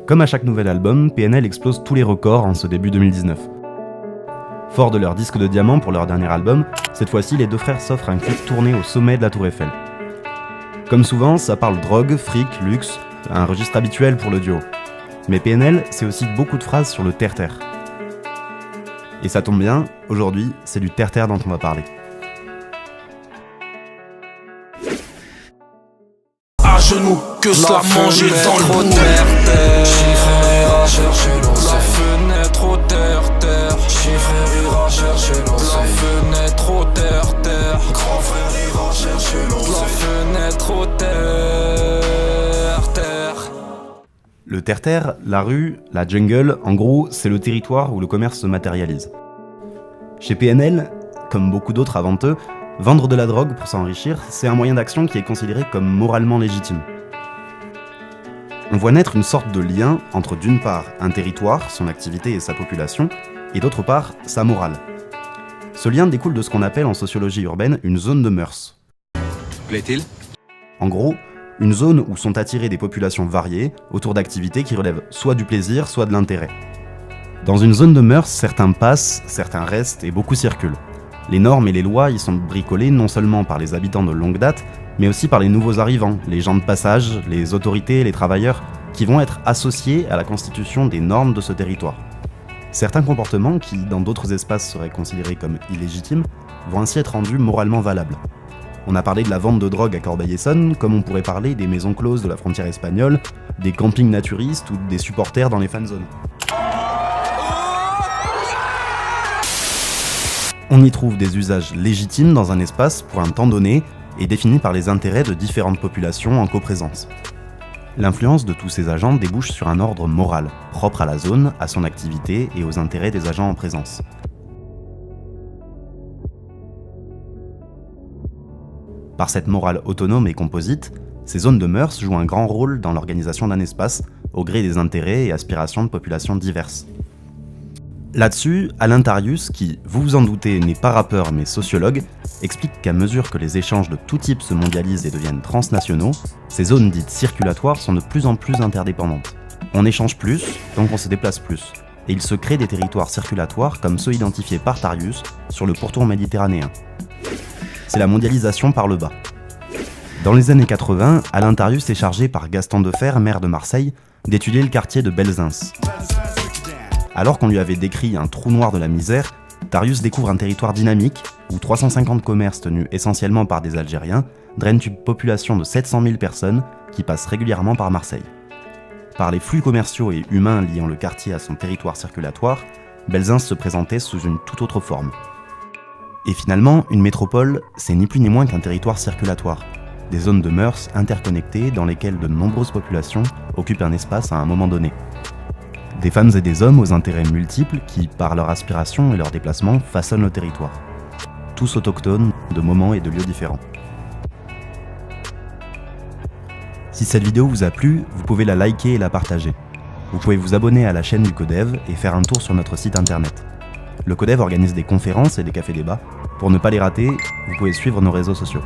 Comme à chaque nouvel album, PNL explose tous les records en ce début 2019. Forts de leur disque de diamant pour leur dernier album, cette fois-ci les deux frères s'offrent un clip tourné au sommet de la Tour Eiffel. Comme souvent, ça parle drogue, fric, luxe, un registre habituel pour le duo. Mais PNL, c'est aussi beaucoup de phrases sur le terre-terre. Et ça tombe bien, aujourd'hui, c'est du terre-terre dont on va parler. À genoux, que cela manger dans le bout. Chiffre ira chercher l'océan. La fenêtre au terre-terre. Chiffre ira chercher l'océan. La fenêtre au terre-terre. Grand frère ira chercher l'océan. La fenêtre au terre-terre. Le terre-terre, la rue, la jungle, en gros, c'est le territoire où le commerce se matérialise. Chez PNL, comme beaucoup d'autres avant eux, vendre de la drogue pour s'enrichir, c'est un moyen d'action qui est considéré comme moralement légitime. On voit naître une sorte de lien entre d'une part un territoire, son activité et sa population, et d'autre part sa morale. Ce lien découle de ce qu'on appelle en sociologie urbaine une zone de mœurs. Plaît-il ? En gros, une zone où sont attirées des populations variées autour d'activités qui relèvent soit du plaisir, soit de l'intérêt. Dans une zone de mœurs, certains passent, certains restent et beaucoup circulent. Les normes et les lois y sont bricolées non seulement par les habitants de longue date, mais aussi par les nouveaux arrivants, les gens de passage, les autorités, les travailleurs, qui vont être associés à la constitution des normes de ce territoire. Certains comportements, qui dans d'autres espaces seraient considérés comme illégitimes, vont ainsi être rendus moralement valables. On a parlé de la vente de drogue à Corbeil-Essonnes, comme on pourrait parler des maisons closes de la frontière espagnole, des campings naturistes ou des supporters dans les fan zones. On y trouve des usages légitimes dans un espace pour un temps donné et définis par les intérêts de différentes populations en coprésence. L'influence de tous ces agents débouche sur un ordre moral, propre à la zone, à son activité et aux intérêts des agents en présence. Par cette morale autonome et composite, ces zones de mœurs jouent un grand rôle dans l'organisation d'un espace, au gré des intérêts et aspirations de populations diverses. Là-dessus, Alain Tarius, qui, vous vous en doutez, n'est pas rappeur mais sociologue, explique qu'à mesure que les échanges de tout type se mondialisent et deviennent transnationaux, ces zones dites circulatoires sont de plus en plus interdépendantes. On échange plus, donc on se déplace plus, et il se crée des territoires circulatoires comme ceux identifiés par Tarius sur le pourtour méditerranéen. C'est la mondialisation par le bas. Dans les années 80, Alain Tarius est chargé par Gaston Defferre, maire de Marseille, d'étudier le quartier de Belzins. Alors qu'on lui avait décrit un trou noir de la misère, Tarius découvre un territoire dynamique où 350 commerces tenus essentiellement par des Algériens drainent une population de 700 000 personnes qui passent régulièrement par Marseille. Par les flux commerciaux et humains liant le quartier à son territoire circulatoire, Belzins se présentait sous une toute autre forme. Et finalement, une métropole, c'est ni plus ni moins qu'un territoire circulatoire, des zones de mœurs interconnectées dans lesquelles de nombreuses populations occupent un espace à un moment donné. Des femmes et des hommes aux intérêts multiples qui, par leur aspiration et leur déplacement, façonnent le territoire. Tous autochtones, de moments et de lieux différents. Si cette vidéo vous a plu, vous pouvez la liker et la partager. Vous pouvez vous abonner à la chaîne du Codev et faire un tour sur notre site internet. Le Codev organise des conférences et des cafés débats. Pour ne pas les rater, vous pouvez suivre nos réseaux sociaux.